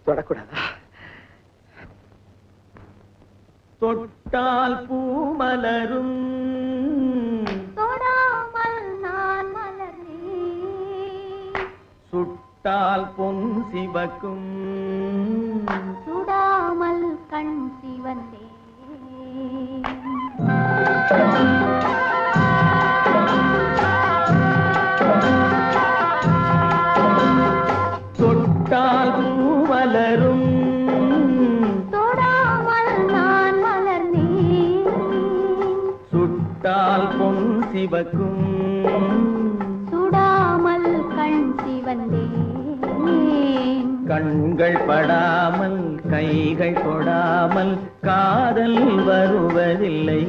தொடக்கூடாதா? தொட்டால் பூமலரும் தொடாமல் நான் மலர்ந்தேன். சுட்டால் பொன் சிவக்கும் சுடாமல் கண் சிவந்தேன். தொட்டால் பூமலரும் தொடாமல் நான் மலர்ந்தேன். சுட்டால் பொன் சிவக்கும் சுடாமல் கண் சிவந்தேன். கண்கள் படாமல் கைகள் தொடாமல் காதல் வருவதில்லை.